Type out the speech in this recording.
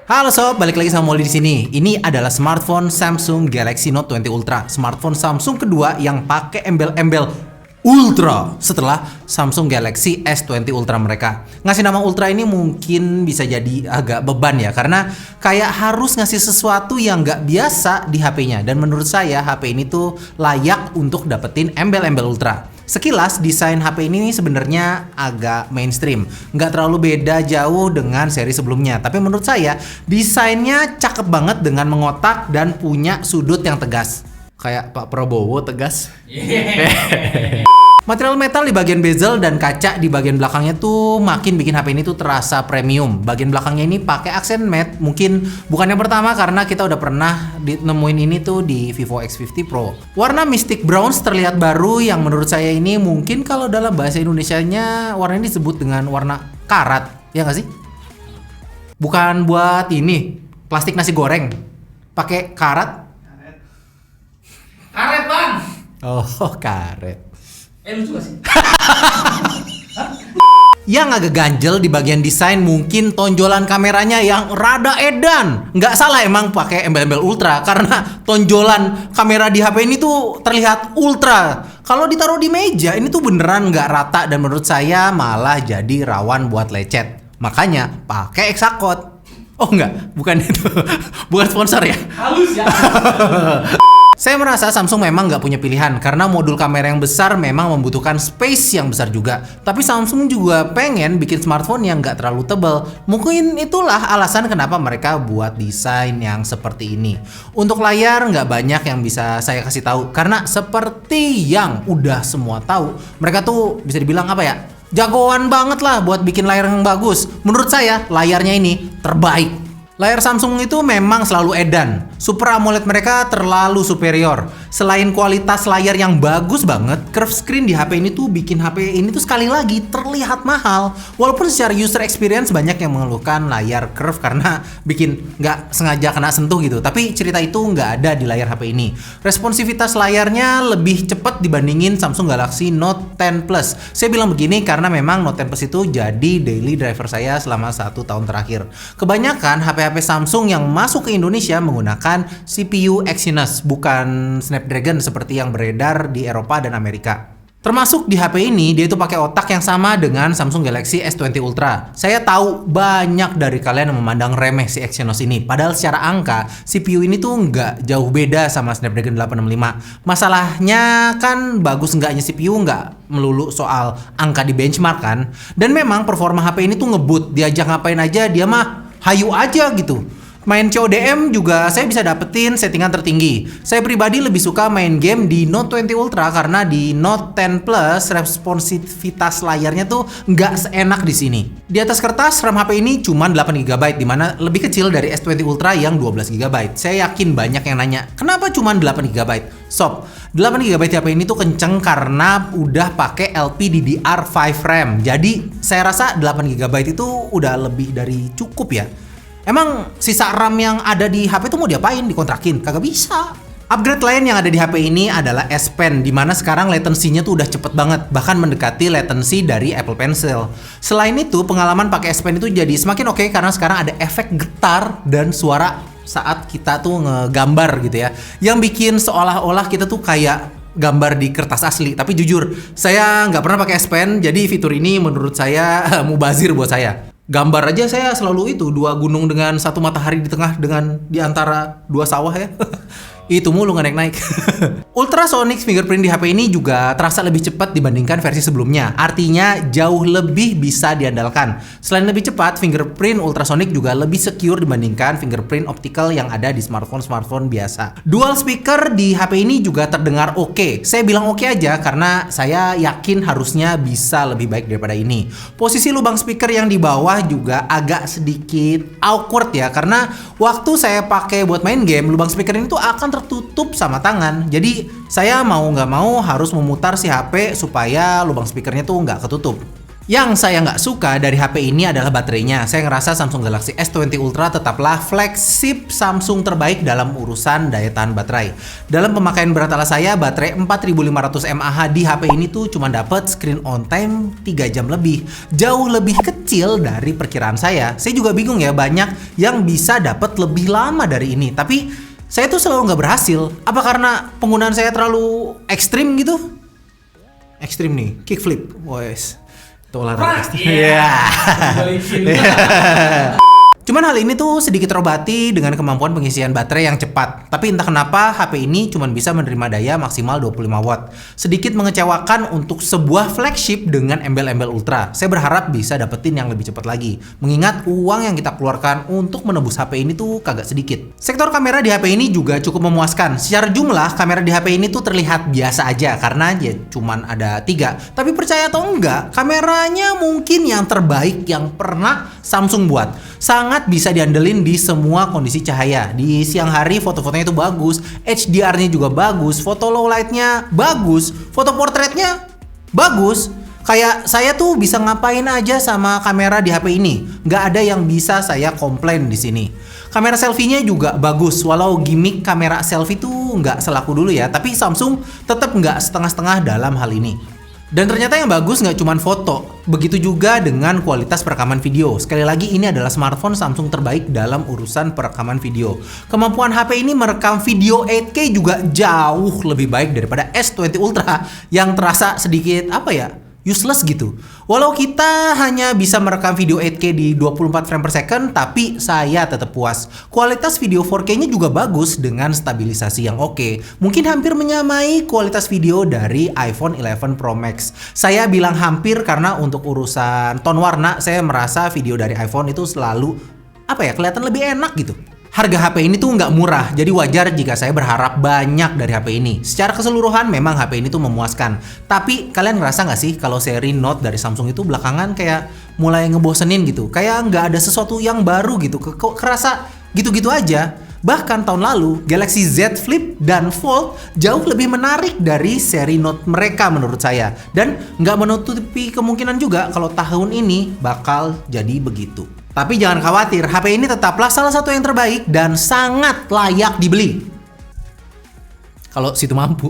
Halo sob, balik lagi sama Molly di sini. Ini adalah smartphone Samsung Galaxy Note 20 Ultra, smartphone Samsung kedua yang pakai embel-embel Ultra setelah Samsung Galaxy S20 Ultra mereka. Ngasih nama Ultra ini mungkin bisa jadi agak beban ya, karena kayak harus ngasih sesuatu yang nggak biasa di HP-nya. Dan menurut saya HP ini tuh layak untuk dapetin embel-embel Ultra. Sekilas desain HP ini sebenarnya agak mainstream, nggak terlalu beda jauh dengan seri sebelumnya. Tapi menurut saya desainnya cakep banget dengan mengotak dan punya sudut yang tegas. Kayak Pak Prabowo tegas. Material metal di bagian bezel dan kaca di bagian belakangnya tuh makin bikin HP ini tuh terasa premium. Bagian belakangnya ini pakai aksen matte. Mungkin bukan yang pertama karena kita udah pernah nemuin ini tuh di Vivo X50 Pro. Warna Mystic Bronze terlihat baru yang menurut saya ini mungkin kalau dalam bahasa Indonesianya warna ini disebut dengan warna karat. Ya nggak sih? Bukan buat ini plastik nasi goreng. Pakai karat. Karet bang. Oh, karet. Lucu gak sih? Yang agak ganjel di bagian desain mungkin tonjolan kameranya yang rada edan. Nggak salah emang pakai embel-embel Ultra karena tonjolan kamera di HP ini tuh terlihat Ultra. Kalau ditaruh di meja ini tuh beneran nggak rata dan menurut saya malah jadi rawan buat lecet. Makanya pakai Exacode. Oh enggak, bukan itu. Bukan sponsor ya. Halus ya. Saya merasa Samsung memang nggak punya pilihan karena modul kamera yang besar memang membutuhkan space yang besar juga. Tapi Samsung juga pengen bikin smartphone yang nggak terlalu tebal. Mungkin itulah alasan kenapa mereka buat desain yang seperti ini. Untuk layar nggak banyak yang bisa saya kasih tahu karena seperti yang udah semua tahu, mereka tuh bisa dibilang apa ya? Jagoan banget lah buat bikin layar yang bagus. Menurut saya layarnya ini terbaik. Layar Samsung itu memang selalu edan. Super AMOLED mereka terlalu superior. Selain kualitas layar yang bagus banget, curve screen di HP ini tuh bikin HP ini tuh sekali lagi terlihat mahal. Walaupun secara user experience banyak yang mengeluhkan layar curve karena bikin nggak sengaja kena sentuh gitu. Tapi cerita itu nggak ada di layar HP ini. Responsivitas layarnya lebih cepat dibandingin Samsung Galaxy Note 10 Plus. Saya bilang begini karena memang Note 10 Plus itu jadi daily driver saya selama 1 tahun terakhir. Kebanyakan HP Samsung yang masuk ke Indonesia menggunakan CPU Exynos, bukan Snapdragon seperti yang beredar di Eropa dan Amerika. Termasuk di HP ini, dia itu pakai otak yang sama dengan Samsung Galaxy S20 Ultra. Saya tahu banyak dari kalian yang memandang remeh si Exynos ini. Padahal secara angka, CPU ini tuh nggak jauh beda sama Snapdragon 865. Masalahnya kan bagus nggaknya CPU nggak melulu soal angka di benchmark kan. Dan memang performa HP ini tuh ngebut. Diajak ngapain aja dia mah hayu aja gitu. Main CODM juga saya bisa dapetin settingan tertinggi. Saya pribadi lebih suka main game di Note 20 Ultra karena di Note 10 Plus responsivitas layarnya tuh nggak seenak di sini. Di atas kertas RAM HP ini cuma 8GB dimana lebih kecil dari S20 Ultra yang 12GB. Saya yakin banyak yang nanya, kenapa cuma 8GB? Sob, 8GB HP ini tuh kenceng karena udah pakai LPDDR5 RAM. Jadi saya rasa 8GB itu udah lebih dari cukup ya. Emang sisa RAM yang ada di HP itu mau diapain? Dikontrakin? Kagak bisa. Upgrade lain yang ada di HP ini adalah S Pen, dimana sekarang latensinya tuh udah cepet banget, bahkan mendekati latensi dari Apple Pencil. Selain itu, pengalaman pakai S Pen itu jadi semakin oke karena sekarang ada efek getar dan suara saat kita tuh ngegambar gitu ya, yang bikin seolah-olah kita tuh kayak gambar di kertas asli. Tapi jujur, saya nggak pernah pakai S Pen, jadi fitur ini menurut saya mubazir buat saya. Gambar aja saya selalu itu 2 gunung dengan 1 matahari di tengah dengan di antara 2 sawah ya. Itu mulu nggak naik-naik. Ultrasonic fingerprint di HP ini juga terasa lebih cepat dibandingkan versi sebelumnya. Artinya jauh lebih bisa diandalkan. Selain lebih cepat, fingerprint ultrasonic juga lebih secure dibandingkan fingerprint optical yang ada di smartphone biasa. Dual speaker di HP ini juga terdengar oke. Saya bilang oke aja karena saya yakin harusnya bisa lebih baik daripada ini. Posisi lubang speaker yang di bawah juga agak sedikit awkward ya, karena waktu saya pakai buat main game, lubang speaker ini tuh akan tertutup sama tangan. Jadi saya mau nggak mau harus memutar si HP supaya lubang speakernya tuh nggak ketutup. Yang saya nggak suka dari HP ini adalah baterainya. Saya ngerasa Samsung Galaxy S20 Ultra tetaplah flagship Samsung terbaik dalam urusan daya tahan baterai. Dalam pemakaian berat ala saya, baterai 4500 mAh di HP ini tuh cuma dapat screen on time 3 jam lebih. Jauh lebih kecil dari perkiraan saya. Saya juga bingung ya, banyak yang bisa dapat lebih lama dari ini. Tapi saya tuh selalu nggak berhasil. Apa karena penggunaan saya terlalu ekstrim gitu? Ekstrim nih, kickflip, wes. Olahraga. Iya. Cuman hal ini tuh sedikit terobati dengan kemampuan pengisian baterai yang cepat. Tapi entah kenapa HP ini cuma bisa menerima daya maksimal 25 watt. Sedikit mengecewakan untuk sebuah flagship dengan embel-embel ultra. Saya berharap bisa dapetin yang lebih cepat lagi. Mengingat uang yang kita keluarkan untuk menebus HP ini tuh kagak sedikit. Sektor kamera di HP ini juga cukup memuaskan. Secara jumlah, kamera di HP ini tuh terlihat biasa aja karena ya cuman ada 3. Tapi percaya atau enggak, kameranya mungkin yang terbaik yang pernah Samsung buat. Sangat bisa diandelin di semua kondisi cahaya. Di siang hari foto-fotonya itu bagus, HDR-nya juga bagus, foto low light-nya bagus, foto portretnya bagus. Kayak saya tuh bisa ngapain aja sama kamera di HP ini. Nggak ada yang bisa saya komplain di sini. Kamera selfie-nya juga bagus, walau gimmick kamera selfie tuh nggak selaku dulu ya. Tapi Samsung tetap nggak setengah-setengah dalam hal ini. Dan ternyata yang bagus nggak cuma foto, begitu juga dengan kualitas perekaman video. Sekali lagi ini adalah smartphone Samsung terbaik dalam urusan perekaman video. Kemampuan HP ini merekam video 8K juga jauh lebih baik daripada S20 Ultra yang terasa sedikit useless gitu. Walau kita hanya bisa merekam video 8K di 24 frame per second, tapi saya tetap puas. Kualitas video 4K-nya juga bagus dengan stabilisasi yang oke. Mungkin hampir menyamai kualitas video dari iPhone 11 Pro Max. Saya bilang hampir karena untuk urusan tone warna, saya merasa video dari iPhone itu selalu kelihatan lebih enak gitu. Harga HP ini tuh nggak murah, jadi wajar jika saya berharap banyak dari HP ini. Secara keseluruhan memang HP ini tuh memuaskan. Tapi kalian ngerasa nggak sih kalau seri Note dari Samsung itu belakangan kayak mulai ngebosenin gitu? Kayak nggak ada sesuatu yang baru gitu, kok kerasa gitu-gitu aja. Bahkan tahun lalu, Galaxy Z Flip dan Fold jauh lebih menarik dari seri Note mereka menurut saya. Dan nggak menutupi kemungkinan juga kalau tahun ini bakal jadi begitu. Tapi jangan khawatir, HP ini tetaplah salah satu yang terbaik dan sangat layak dibeli. Kalau situ mampu.